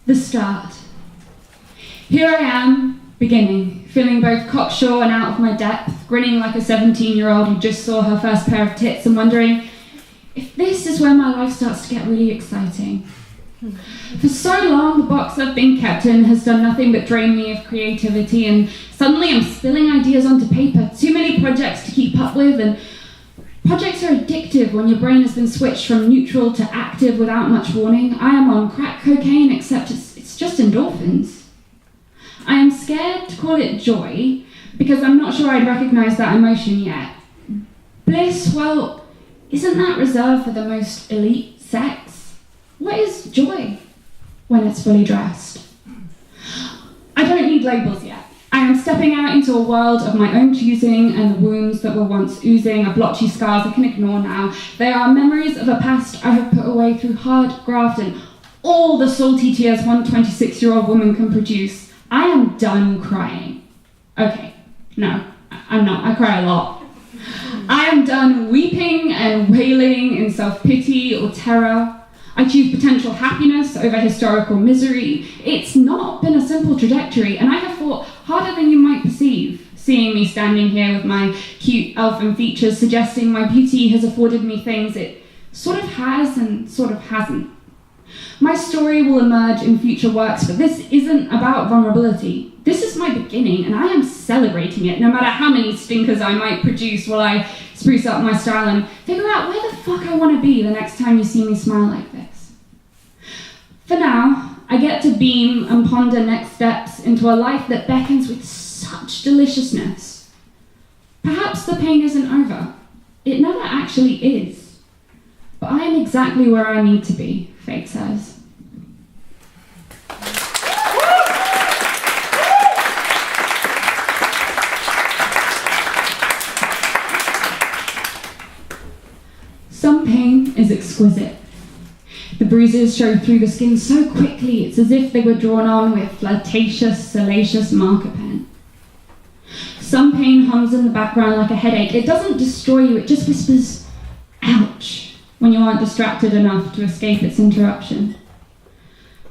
The start. Here I am, beginning, feeling both cocksure and out of my depth, grinning like a 17-year-old who just saw her first pair of tits and wondering if this is where my life starts to get really exciting. For so long, the box I've been kept in has done nothing but drain me of creativity, and suddenly I'm spilling ideas onto paper, too many projects to keep up with, and projects are addictive when your brain has been switched from neutral to active without much warning. I am on crack cocaine, except it's just endorphins. I am scared to call it joy, because I'm not sure I'd recognise that emotion yet. Bliss, well, isn't that reserved for the most elite sex? What is joy when it's fully dressed? I don't need labels yet. I am stepping out into a world of my own choosing, and the wounds that were once oozing are blotchy scars I can ignore now. They are memories of a past I have put away through hard graft and all the salty tears one 26-year-old woman can produce. I am done crying. Okay, no, I'm not. I cry a lot. I am done weeping and wailing in self-pity or terror. I choose potential happiness over historical misery. It's not been a simple trajectory, and I have fought harder than you might perceive, seeing me standing here with my cute elfin features suggesting my beauty has afforded me things it sort of has and sort of hasn't. My story will emerge in future works, but this isn't about vulnerability. This is my beginning, and I am celebrating it, no matter how many stinkers I might produce while I spruce up my style and figure out where the fuck I want to be the next time you see me smile like this. For now, I get to beam and ponder next steps into a life that beckons with such deliciousness. Perhaps the pain isn't over. It never actually is. But I am exactly where I need to be, fate says. Some pain is exquisite. The bruises show through the skin so quickly, it's as if they were drawn on with flirtatious, salacious marker pen. Some pain hums in the background like a headache. It doesn't destroy you, it just whispers, ouch, when you aren't distracted enough to escape its interruption.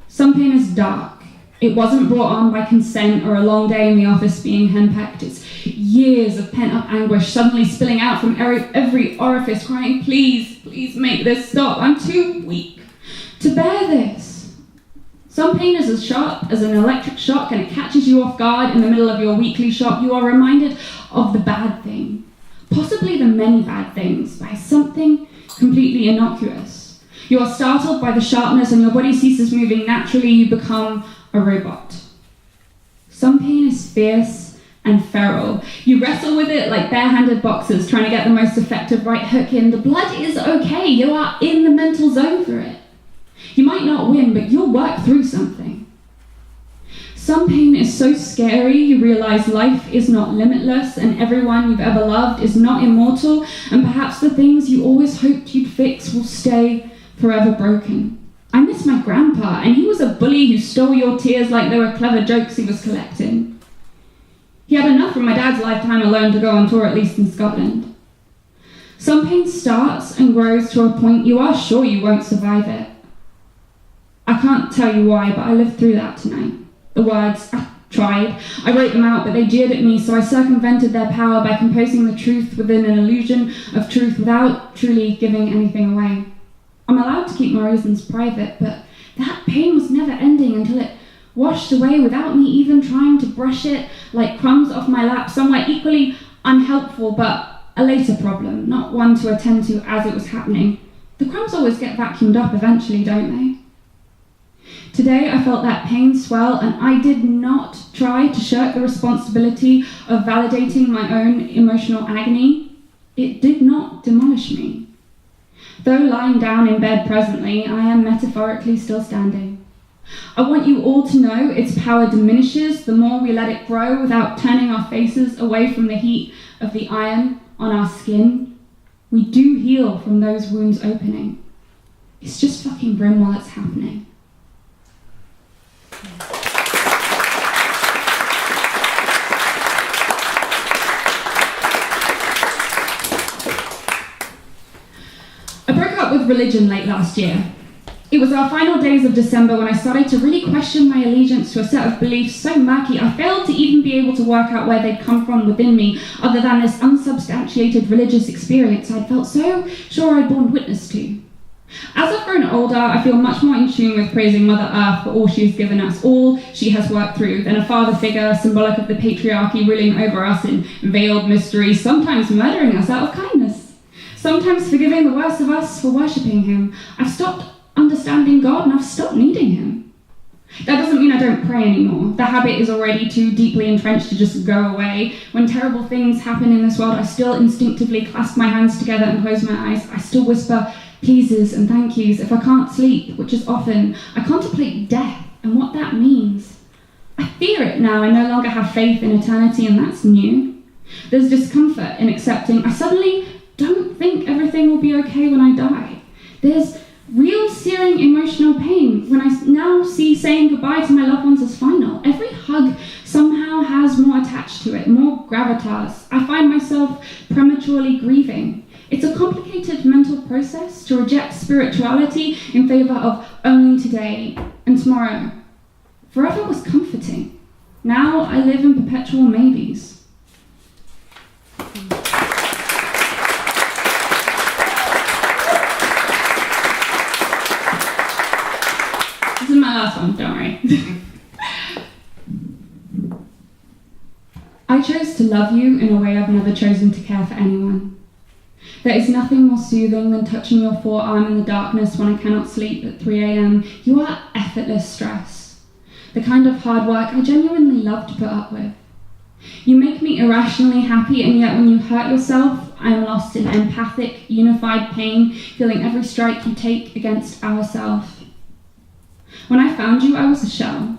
Some pain is dark. It wasn't brought on by consent or a long day in the office being henpecked. It's years of pent-up anguish suddenly spilling out from every orifice, crying, please, please make this stop. I'm too weak to bear this. Some pain is as sharp as an electric shock, and it catches you off guard in the middle of your weekly shop. You are reminded of the bad thing, possibly the many bad things, by something completely innocuous. You are startled by the sharpness, and your body ceases moving naturally. You become a robot. Some pain is fierce and feral. You wrestle with it like bare-handed boxers trying to get the most effective right hook in. The blood is okay. You are in the mental zone for it. You might not win, but you'll work through something. Some pain is so scary you realize life is not limitless, and everyone you've ever loved is not immortal, and perhaps the things you always hoped you'd fix will stay forever broken. I miss my grandpa, and he was a bully who stole your tears like they were clever jokes he was collecting. He had enough from my dad's lifetime alone to go on tour, at least in Scotland. Some pain starts and grows to a point you are sure you won't survive it. I can't tell you why, but I lived through that tonight. The words, I tried. I wrote them out, but they jeered at me, so I circumvented their power by composing the truth within an illusion of truth without truly giving anything away. I'm allowed to keep my reasons private, but that pain was never ending until it washed away without me even trying to brush it like crumbs off my lap, somewhere equally unhelpful, but a later problem, not one to attend to as it was happening. The crumbs always get vacuumed up eventually, don't they? Today I felt that pain swell, and I did not try to shirk the responsibility of validating my own emotional agony. It did not demolish me. Though lying down in bed presently, I am metaphorically still standing. I want you all to know its power diminishes the more we let it grow without turning our faces away from the heat of the iron on our skin. We do heal from those wounds opening. It's just fucking grim while it's happening. I broke up with religion late last year. It was our final days of December when I started to really question my allegiance to a set of beliefs so murky I failed to even be able to work out where they'd come from within me, other than this unsubstantiated religious experience I'd felt so sure I'd borne witness to. As I've grown older, I feel much more in tune with praising Mother Earth for all she's given us, all she has worked through, than a father figure symbolic of the patriarchy ruling over us in veiled mystery, sometimes murdering us out of kindness, sometimes forgiving the worst of us for worshipping him. I've stopped understanding God and I've stopped needing him. That doesn't mean I don't pray anymore. The habit is already too deeply entrenched to just go away. When terrible things happen in this world, I still instinctively clasp my hands together and close my eyes. I still whisper pleases and thank yous. If I can't sleep, which is often, I contemplate death and what that means. I fear it now. I no longer have faith in eternity, and that's new. There's discomfort in accepting I suddenly don't think everything will be okay when I die. There's real searing emotional pain when I now see saying goodbye to my loved ones as final. Every hug somehow has more attached to it, more gravitas. I find myself prematurely grieving. It's a complicated mental process to reject spirituality in favor of only today and tomorrow. Forever was comforting. Now I live in perpetual maybes. This is my last one, don't worry. I chose to love you in a way I've never chosen to care for anyone. There is nothing more soothing than touching your forearm in the darkness when I cannot sleep at 3 a.m. You are effortless stress, the kind of hard work I genuinely love to put up with. You make me irrationally happy, and yet when you hurt yourself, I am lost in empathic, unified pain, feeling every strike you take against ourselves. When I found you, I was a shell.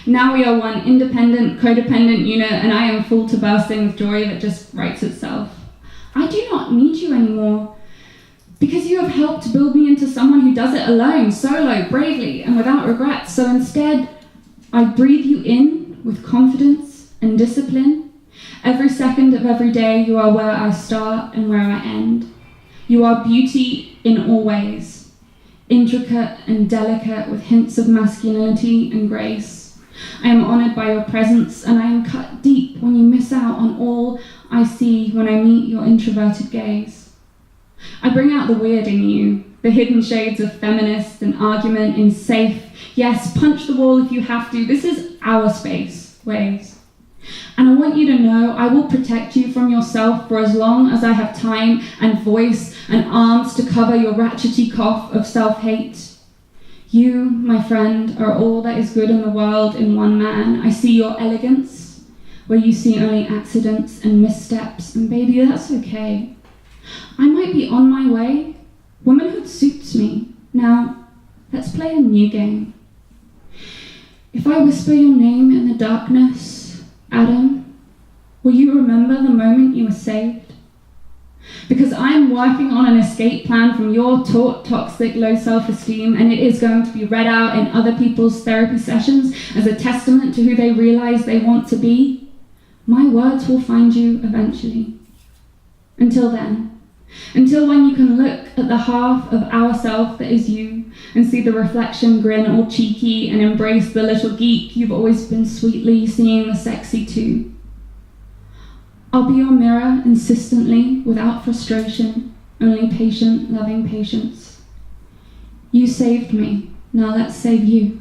Now we are one independent, codependent unit, and I am full to bursting with joy that just writes itself. I do not need you anymore, because you have helped build me into someone who does it alone, solo, bravely, and without regrets. So instead, I breathe you in with confidence and discipline. Every second of every day, you are where I start and where I end. You are beauty in all ways, intricate and delicate with hints of masculinity and grace. I am honored by your presence, and I am cut deep when you miss out on all I see when I meet your introverted gaze. I bring out the weird in you, the hidden shades of feminist and argument in safe, yes, punch the wall if you have to, this is our space, ways. And I want you to know I will protect you from yourself for as long as I have time and voice and arms to cover your ratchety cough of self-hate. You, my friend, are all that is good in the world in one man. I see your elegance, where you see only accidents and missteps, and baby, that's okay. I might be on my way. Womanhood suits me. Now, let's play a new game. If I whisper your name in the darkness, Adam, will you remember the moment you were saved? Because I am working on an escape plan from your taught toxic low self-esteem, and it is going to be read out in other people's therapy sessions as a testament to who they realize they want to be. My words will find you eventually. Until then, until when you can look at the half of ourself that is you and see the reflection grin all cheeky and embrace the little geek you've always been sweetly seeing the sexy too. I'll be your mirror insistently, without frustration, only patient, loving patience. You saved me, now let's save you.